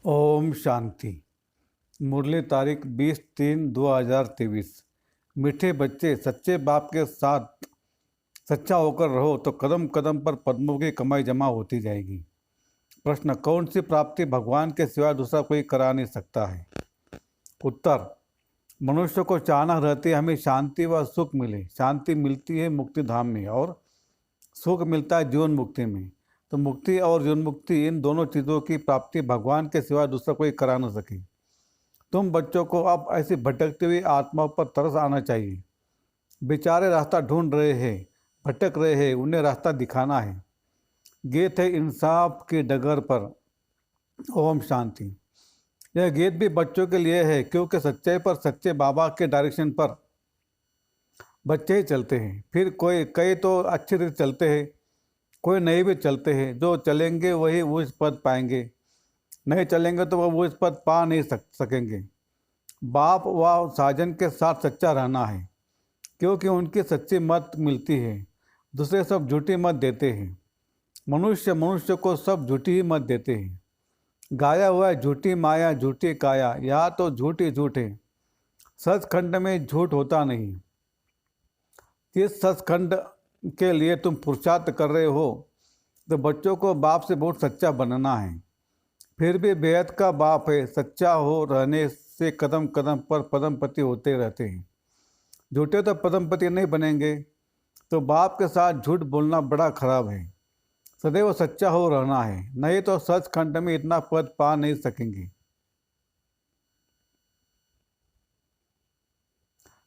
ओम शांति। मुरली तारीख 20-3-2023। मीठे बच्चे, सच्चे बाप के साथ सच्चा होकर रहो तो कदम कदम पर पद्मों की कमाई जमा होती जाएगी। प्रश्न, कौन सी प्राप्ति भगवान के सिवा दूसरा कोई करा नहीं सकता है? उत्तर, मनुष्य को चाहना रहती है हमें शांति व सुख मिले। शांति मिलती है मुक्ति धाम में और सुख मिलता है जीवन मुक्ति में। तो मुक्ति और जीवन मुक्ति, इन दोनों चीज़ों की प्राप्ति भगवान के सिवा दूसरा कोई करा न सके। तुम बच्चों को अब ऐसी भटकती हुई आत्माओं पर तरस आना चाहिए। बेचारे रास्ता ढूंढ रहे हैं, भटक रहे हैं, उन्हें रास्ता दिखाना है। गीत है इंसाफ की डगर पर। ओम शांति। यह गीत भी बच्चों के लिए है, क्योंकि सच्चाई पर, सच्चे बाबा के डायरेक्शन पर बच्चे ही चलते हैं। फिर कई तो अच्छी रीति चलते हैं, कोई नहीं भी चलते हैं। जो चलेंगे वही वो इस पद पाएंगे, नहीं चलेंगे तो वो इस पद पा नहीं सकेंगे। बाप व साजन के साथ सच्चा रहना है, क्योंकि उनकी सच्ची मत मिलती है। दूसरे सब झूठी मत देते हैं। मनुष्य को सब झूठी ही मत देते हैं। गाया हुआ है झूठी माया झूठी काया, यहाँ तो झूठ ही झूठ है। सचखंड में झूठ होता नहीं। जिस सचखंड के लिए तुम पुरुषार्थ कर रहे हो, तो बच्चों को बाप से बहुत सच्चा बनना है। फिर भी बेहद का बाप है, सच्चा हो रहने से कदम कदम पर पदमपति होते रहते हैं। झूठे तो पदमपति नहीं बनेंगे। तो बाप के साथ झूठ बोलना बड़ा खराब है। सदैव सच्चा हो रहना है, नहीं तो सचखंड में इतना पद पा नहीं सकेंगे।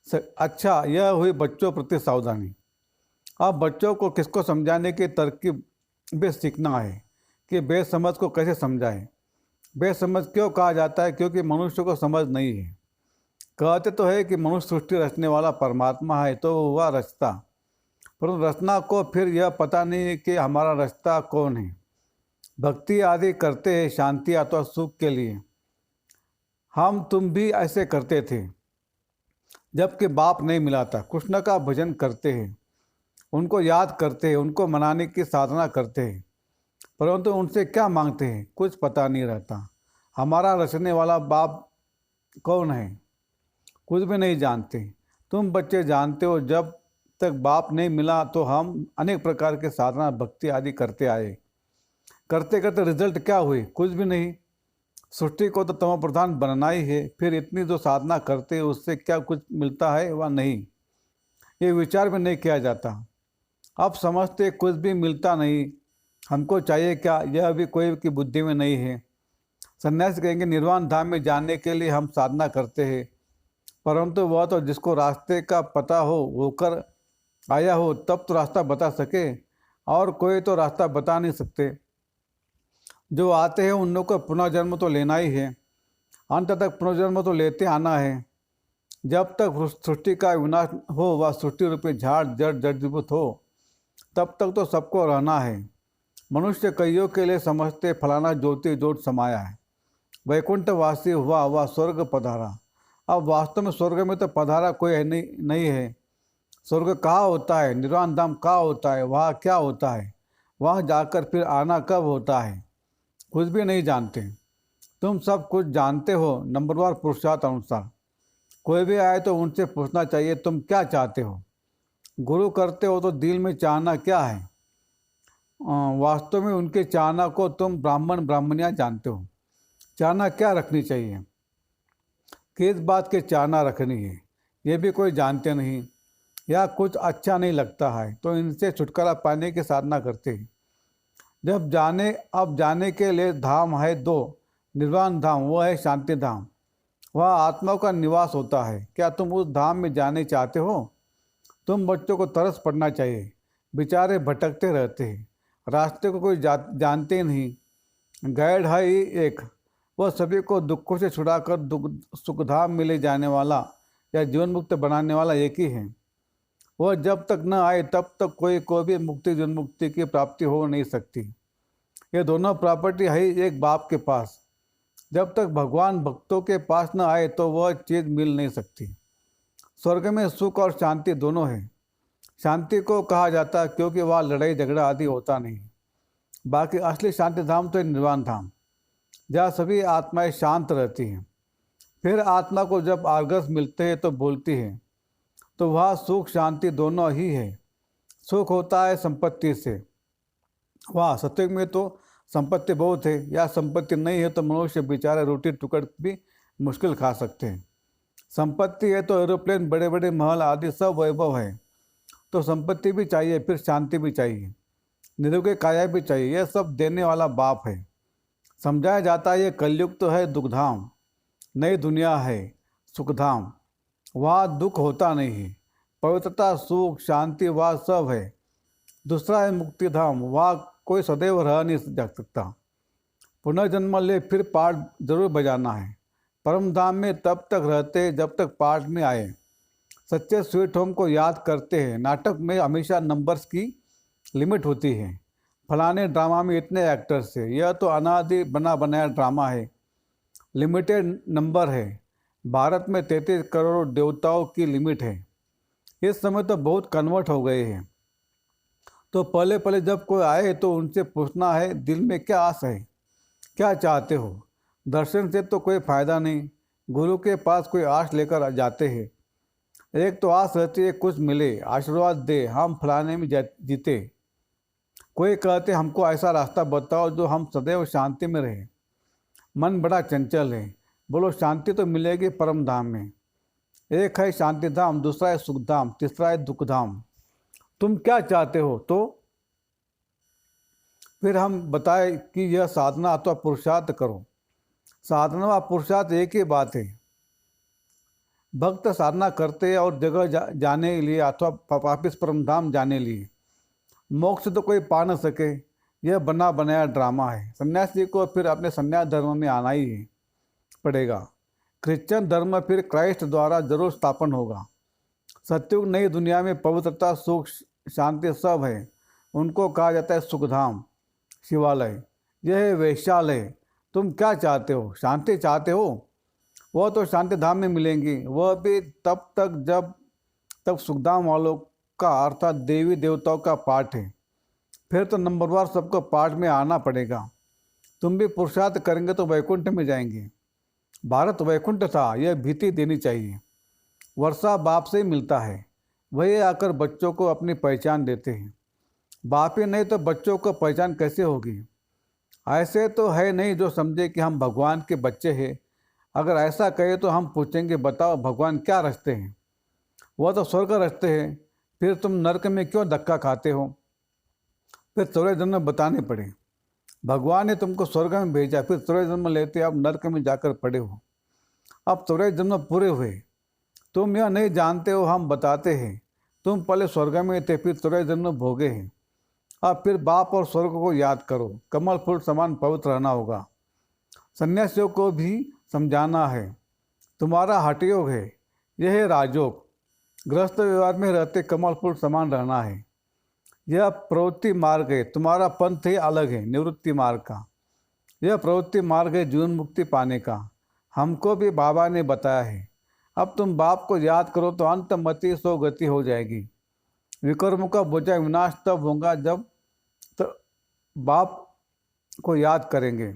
अच्छा, यह हुई बच्चों प्रति सावधानी। अब बच्चों को किसको समझाने की तरकीब भी सीखना है कि बेसमझ को कैसे समझाएं। बेसमझ क्यों कहा जाता है? क्योंकि मनुष्य को समझ नहीं है। कहते तो है कि मनुष्य सृष्टि रचने वाला परमात्मा है, तो वह रचता, परंतु रचना को फिर यह पता नहीं है कि हमारा रचता कौन है। भक्ति आदि करते हैं शांति अथवा सुख के लिए। हम तुम भी ऐसे करते थे जबकि बाप नहीं मिला था। कृष्ण का भजन करते हैं, उनको याद करते हैं, उनको मनाने की साधना करते हैं, परंतु उनसे क्या मांगते हैं कुछ पता नहीं रहता। हमारा रचने वाला बाप कौन है कुछ भी नहीं जानते। तुम बच्चे जानते हो, जब तक बाप नहीं मिला तो हम अनेक प्रकार के साधना भक्ति आदि करते आए। करते करते रिजल्ट क्या हुई? कुछ भी नहीं। सृष्टि को तो तमो प्रधान बनना ही है। फिर इतनी जो साधना करते हैं उससे क्या कुछ मिलता है वह नहीं, ये विचार भी नहीं किया जाता। अब समझते कुछ भी मिलता नहीं, हमको चाहिए क्या, यह भी कोई की बुद्धि में नहीं है। सन्यासी कहेंगे निर्वाण धाम में जाने के लिए हम साधना करते हैं, परंतु वह तो जिसको रास्ते का पता हो, होकर आया हो, तब तो रास्ता बता सके, और कोई तो रास्ता बता नहीं सकते। जो आते हैं उन लोग को पुनर्जन्म तो लेना ही है, अंत तक पुनर्जन्म तो लेते आना है। जब तक सृष्टि का विनाश हो, वह सृष्टि रूपी झाड़ जड़ जड़ीभूत हो, तब तक तो सबको रहना है। मनुष्य कईयों के लिए समझते फलाना ज्योति ज्योत समाया है, वैकुंठवासी हुआ, वह स्वर्ग पधारा। अब वास्तव में स्वर्ग में तो पधारा कोई है नहीं है। स्वर्ग कहाँ होता है? निर्वाण धाम कहाँ होता है? वहाँ क्या होता है? वहाँ जाकर फिर आना कब होता है? कुछ भी नहीं जानते। तुम सब कुछ जानते हो नंबरवार पुरुषार्थ अनुसार। कोई भी आए तो उनसे पूछना चाहिए तुम क्या चाहते हो। गुरु करते हो तो दिल में चाहना क्या है? वास्तव में उनके चाहना को तुम ब्राह्मण ब्राह्मणियाँ जानते हो। चाहना क्या रखनी चाहिए, किस बात के चाहना रखनी है, ये भी कोई जानते नहीं। या कुछ अच्छा नहीं लगता है तो इनसे छुटकारा पाने की साधना करते हैं। अब जाने के लिए धाम है दो। निर्वाण धाम वह है शांति धाम, वह आत्मा का निवास होता है। क्या तुम उस धाम में जाने चाहते हो? तुम बच्चों को तरस पड़ना चाहिए। बेचारे भटकते रहते हैं, रास्ते को कोई जानते ही नहीं। गाइड है ही एक, वह सभी को दुखों से छुड़ाकर सुखधाम में ले जाने वाला या जीवन मुक्त बनाने वाला एक ही है। वह जब तक न आए तब तक कोई भी मुक्ति जीवन मुक्ति की प्राप्ति हो नहीं सकती। ये दोनों प्रॉपर्टी है ही एक बाप के पास। जब तक भगवान भक्तों के पास न आए तो वह चीज़ मिल नहीं सकती। स्वर्ग में सुख और शांति दोनों है। शांति को कहा जाता है क्योंकि वहाँ लड़ाई झगड़ा आदि होता नहीं। बाकी असली शांति धाम तो निर्वाण धाम। जहाँ सभी आत्माएं शांत रहती हैं। फिर आत्मा को जब आर्गस मिलते हैं तो बोलती है, तो वह सुख शांति दोनों ही है। सुख होता है संपत्ति से। वाह, सत्युग में तो संपत्ति बहुत है, या संपत्ति नहीं है तो मनुष्य बेचारे रोटी टुकड़ भी मुश्किल खा सकते हैं। संपत्ति है तो एरोप्लेन, बड़े बड़े महल आदि सब वैभव है। तो संपत्ति भी चाहिए, फिर शांति भी चाहिए, निरोगी काया भी चाहिए। यह सब देने वाला बाप है। समझाया जाता है ये कलयुग तो है दुखधाम, नई दुनिया है सुखधाम। वहाँ दुख होता नहीं है, पवित्रता सुख शांति वहाँ सब है। दूसरा है मुक्तिधाम, वहाँ कोई सदैव रह नहीं जा सकता। पुनर्जन्म ले फिर पाठ जरूर बजाना है। परम धाम में तब तक रहते जब तक पाठ में आए। सच्चे स्वीट होम को याद करते हैं। नाटक में हमेशा नंबर्स की लिमिट होती है। फलाने ड्रामा में इतने एक्टर्स है, यह तो अनादि बना बनाया ड्रामा है, लिमिटेड नंबर है। भारत में 33 करोड़ देवताओं की लिमिट है। इस समय तो बहुत कन्वर्ट हो गए हैं। तो पहले पहले जब कोई आए तो उनसे पूछना है, दिल में क्या आस है, क्या चाहते हो। दर्शन से तो कोई फायदा नहीं, गुरु के पास कोई आस लेकर जाते हैं। एक तो आस रहती है कुछ मिले, आशीर्वाद दे, हम फलाने में जीते। कोई कहते हमको ऐसा रास्ता बताओ जो हम सदैव शांति में रहे। मन बड़ा चंचल है, बोलो शांति तो मिलेगी परम धाम में। एक है शांति धाम, दूसरा है सुख धाम, तीसरा है दुख धाम। तुम क्या चाहते हो? तो फिर हम बताए कि यह साधना अथवा पुरुषार्थ करो। साधना व पुरुषार्थ एक ही बात है। भक्त साधना करते हैं और जगह जाने के लिए अथवा वापिस परम धाम जाने लिए। मोक्ष तो कोई पा न सके, यह बना बनाया ड्रामा है। सन्यासी को फिर अपने सन्यास धर्म में आना ही पड़ेगा। क्रिश्चियन धर्म फिर क्राइस्ट द्वारा जरूर स्थापन होगा। सत्युग नई दुनिया में पवित्रता सुख शांति सब है। उनको कहा जाता है सुखधाम शिवालय। यह है वैशालय। तुम क्या चाहते हो? शांति चाहते हो? वह तो शांति धाम में मिलेंगी, वह भी तब तक जब तक सुखधाम वालों का अर्थात देवी देवताओं का पाठ है। फिर तो नंबरवार सबको पाठ में आना पड़ेगा। तुम भी पुरुषार्थ करेंगे तो वैकुंठ में जाएंगे। भारत वैकुंठ था, यह भीति देनी चाहिए। वर्षा बाप से ही मिलता है, वही आकर बच्चों को अपनी पहचान देते हैं। बाप ही नहीं तो बच्चों को पहचान कैसे होगी? ऐसे तो है नहीं जो समझे कि हम भगवान के बच्चे हैं। अगर ऐसा कहे तो हम पूछेंगे, बताओ भगवान क्या रचते हैं? वह तो स्वर्ग रचते हैं, फिर तुम नरक में क्यों धक्का खाते हो? फिर 14 जन्म बताने पड़े। भगवान ने तुमको स्वर्ग में भेजा, फिर 14 जन्म लेते आप नरक में जाकर पड़े हो। अब 14 जन्म पूरे हुए, तुम यह नहीं जानते हो, हम बताते हैं। तुम पहले स्वर्ग में थे, फिर 14 जन्म भोगे हैं। अब फिर बाप और स्वर्ग को याद करो। कमल फूल समान पवित्र रहना होगा। सन्यासियों को भी समझाना है, तुम्हारा हठयोग है, यह है राजयोग। गृहस्थ व्यवहार में रहते कमल फूल समान रहना है। यह प्रवृत्ति मार्ग है, तुम्हारा पंथ ही अलग है निवृत्ति मार्ग का। यह प्रवृत्ति मार्ग है जीवन मुक्ति पाने का। हमको भी बाबा ने बताया है। अब तुम बाप को याद करो तो अंत मति सो गति हो जाएगी। विकर्म का बोझा विनाश तब होगा जब बाप को याद करेंगे।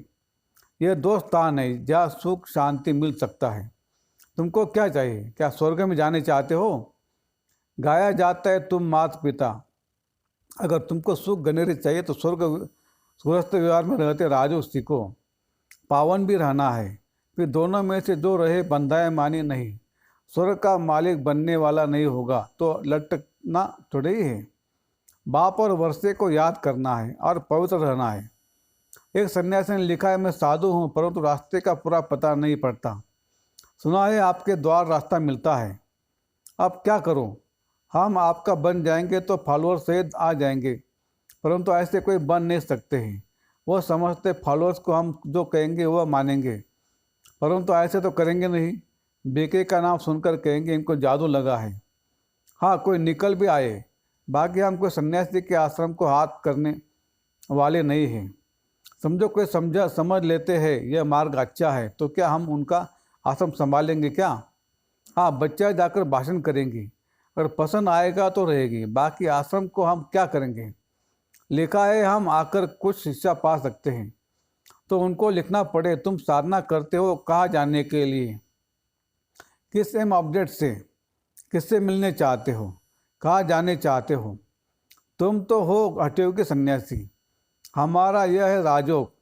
यह दो स्थान है जहाँ सुख शांति मिल सकता है। तुमको क्या चाहिए? क्या स्वर्ग में जाने चाहते हो? गाया जाता है तुम माता पिता। अगर तुमको सुख गनेरी चाहिए तो स्वर्ग गृहस्थ व्यवहार में रहते राजो सीखो। पावन भी रहना है। फिर दोनों में से जो रहे बंधाए मानी नहीं। स्वर्ग का मालिक बनने वाला नहीं होगा तो लटकना थोड़े ही है। बाप और वर्षे को याद करना है और पवित्र रहना है। एक सन्यासी ने लिखा है, मैं साधु हूँ परंतु रास्ते का पूरा पता नहीं पड़ता। सुना है आपके द्वार रास्ता मिलता है। अब क्या करूँ? हम आपका बन जाएंगे तो फॉलोअर्स सहित आ जाएंगे, परंतु ऐसे कोई बन नहीं सकते हैं। वो समझते फॉलोअर्स को हम जो कहेंगे वह मानेंगे, परंतु ऐसे तो करेंगे नहीं। बेके का नाम सुनकर कहेंगे इनको जादू लगा है। हाँ, कोई निकल भी आए, बाकी हम कोई सन्यासी के आश्रम को हाथ करने वाले नहीं हैं। समझो कोई समझ लेते हैं यह मार्ग अच्छा है तो क्या हम उनका आश्रम संभालेंगे क्या? हाँ, बच्चा जाकर भाषण करेंगी, अगर पसंद आएगा तो रहेगी, बाकी आश्रम को हम क्या करेंगे? लिखा है हम आकर कुछ शिक्षा पा सकते हैं। तो उनको लिखना पड़े। तुम साधना करते हो कहाँ जाने के लिए, किस एम ऑब्जेक्ट से, किससे मिलने चाहते हो, कहाँ जाने चाहते हो। तुम तो हो हठयोगी सन्यासी। हमारा यह है राजयोग,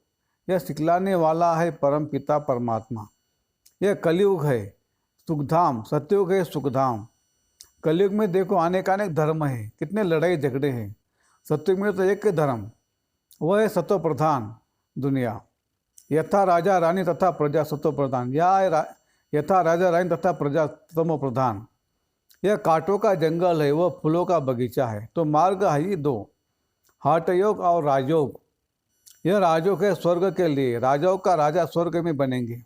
यह सिखलाने वाला है परम पिता परमात्मा। यह कलयुग है सुखधाम, सतयुग है सुखधाम। कलयुग में देखो अनेक अनेक धर्म है, कितने लड़ाई झगड़े हैं। सतयुग में तो एक ही धर्म, वह है सतो प्रधान दुनिया। यथा राजा रानी तथा प्रजा सतो प्रधान, यथा राजा रानी तथा प्रजा तमो प्रधान। यह कांटों का जंगल है, वह फूलों का बगीचा है। तो मार्ग है ही दो, हठयोग और राजयोग। यह राजयोग है स्वर्ग के लिए, राजाओं का राजा स्वर्ग में बनेंगे।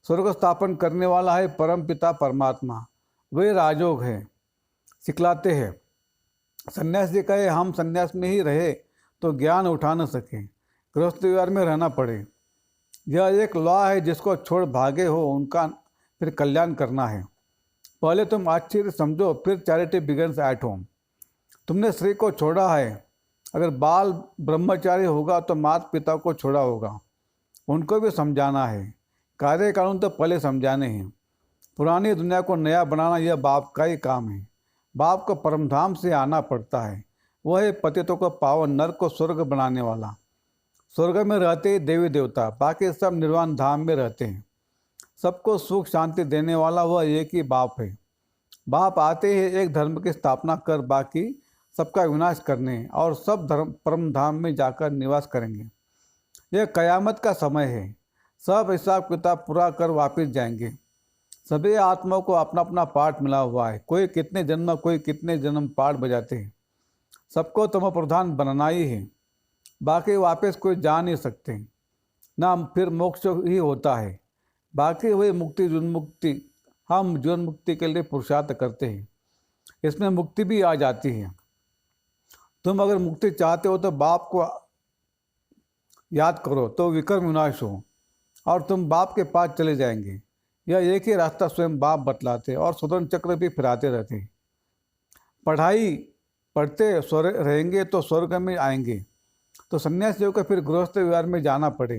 स्वर्ग स्थापन करने वाला है परम पिता परमात्मा, वे राजयोग है, सिखलाते हैं। सन्यासी कहे हम सन्यास में ही रहे तो ज्ञान उठा न सके, गृहस्थ व्यवहार में रहना पड़े। यह एक लॉ है, जिसको छोड़ भागे हो उनका फिर कल्याण करना है। पहले तुम आश्चर्य समझो, फिर चैरिटी बिगिंस एट होम। तुमने स्त्री को छोड़ा है, अगर बाल ब्रह्मचारी होगा तो माता पिता को छोड़ा होगा, उनको भी समझाना है। कार्य कानून तो पहले समझाने हैं। पुरानी दुनिया को नया बनाना यह बाप का ही काम है। बाप को परमधाम से आना पड़ता है, वह है पतितों को पावन, नर को स्वर्ग बनाने वाला। स्वर्ग में रहते ही देवी देवता, बाकी सब निर्वाण धाम में रहते हैं। सबको सुख शांति देने वाला वह एक ही बाप है। बाप आते ही एक धर्म की स्थापना कर बाकी सबका विनाश करने और सब धर्म परम धाम में जाकर निवास करेंगे। यह कयामत का समय है, सब हिसाब किताब पूरा कर वापस जाएंगे। सभी आत्माओं को अपना अपना पाठ मिला हुआ है, कोई कितने जन्म कोई कितने जन्म पाठ बजाते हैं। सबको तमो प्रधान बनना ही है, बाकी वापस कोई जा नहीं सकते ना, फिर मोक्ष ही होता है। बाकी वही मुक्ति जीवन मुक्ति, हम जीवन मुक्ति के लिए पुरुषार्थ करते हैं, इसमें मुक्ति भी आ जाती है। तुम अगर मुक्ति चाहते हो तो बाप को याद करो तो विक्रम विनाश हो और तुम बाप के पास चले जाएंगे। यह एक ही रास्ता स्वयं बाप बतलाते और सुदर्शन चक्र भी फिराते रहते। पढ़ाई पढ़ते रहेंगे तो स्वर्ग में आएंगे। तो सन्यासियों को फिर गृहस्थ व्यवहार में जाना पड़े,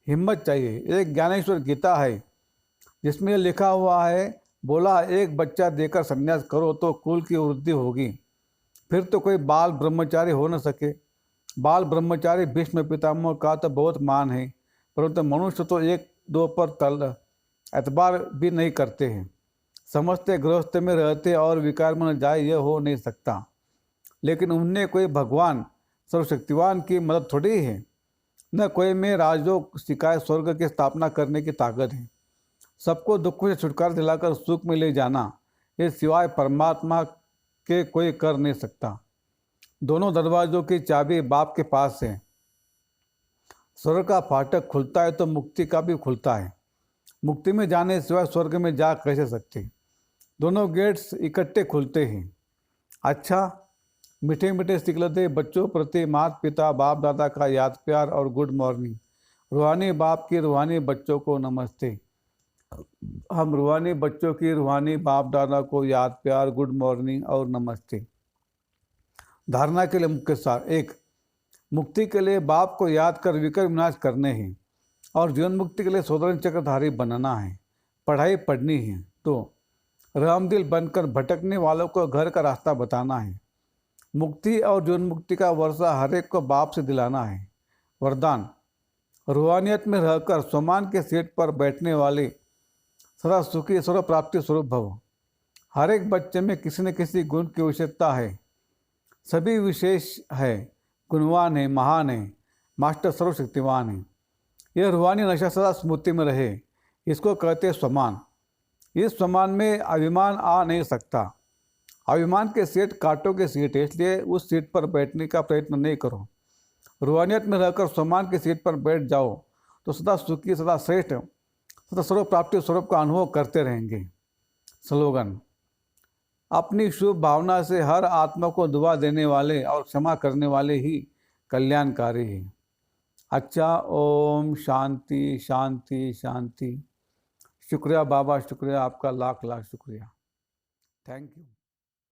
हिम्मत चाहिए। एक ज्ञानेश्वर गीता है जिसमें लिखा हुआ है, बोला एक बच्चा देकर सन्यास करो तो कुल की वृद्धि होगी। फिर तो कोई बाल ब्रह्मचारी हो न सके। बाल ब्रह्मचारी भीष्म पितामह का तो बहुत मान है, परंतु मनुष्य तो एक दो पर एतबार भी नहीं करते हैं। समझते गृहस्थ में रहते और विकार में न जाए, यह हो नहीं सकता। लेकिन उनने कोई भगवान सर्वशक्तिवान की मदद थोड़ी है, न कोई में राजयोग सिखाए स्वर्ग की स्थापना करने की ताकत है। सबको दुखों से छुटकारा दिलाकर सुख में ले जाना, ये सिवाय परमात्मा के कोई कर नहीं सकता। दोनों दरवाजों की चाबी बाप के पास है। स्वर्ग का फाटक खुलता है तो मुक्ति का भी खुलता है। मुक्ति में जाने सिवाय स्वर्ग में जा कैसे सकते, दोनों गेट्स इकट्ठे खुलते हैं। अच्छा, मीठे मीठे सिखलते बच्चों प्रति माता पिता बाप दादा का याद प्यार और गुड मॉर्निंग। रूहानी बाप की रूहानी बच्चों को नमस्ते। हम रूहानी बच्चों की रूहानी बाप दादा को याद प्यार गुड मॉर्निंग और नमस्ते। धारणा के लिए मुख्य सार, एक, मुक्ति के लिए बाप को याद कर विकर विनाश करने हैं और जीवन मुक्ति के लिए सुदर्शन चक्रधारी बनना है, पढ़ाई पढ़नी है। तो रहमदिल बनकर भटकने वालों को घर का रास्ता बताना है। मुक्ति और जीवन मुक्ति का वर्षा हर एक को बाप से दिलाना है। वरदान, रूहानियत में रहकर स्वमान के सीट पर बैठने वाले सदा सुखी सर्व प्राप्ति स्वरूप भव। हर एक बच्चे में किसी न किसी गुण की विशेषता है, सभी विशेष है, गुणवान है, महान है, मास्टर सर्वशक्तिवान है। यह रूहानी नशा सदा स्मृति में रहे, इसको कहते स्वमान। इस स्वमान में अभिमान आ नहीं सकता। अभिमान के सीट कांटों की सीट है, इसलिए उस सीट पर बैठने का प्रयत्न नहीं करो। रूहानियत में रहकर स्वमान की सीट पर बैठ जाओ तो सदा सुखी सदा श्रेष्ठ सदा सर्व प्राप्ति स्वरूप का अनुभव करते रहेंगे। स्लोगन, अपनी शुभ भावना से हर आत्मा को दुआ देने वाले और क्षमा करने वाले ही कल्याणकारी हैं। अच्छा, ओम शांति शांति शांति। शुक्रिया बाबा, शुक्रिया आपका, लाख लाख शुक्रिया। Thank you.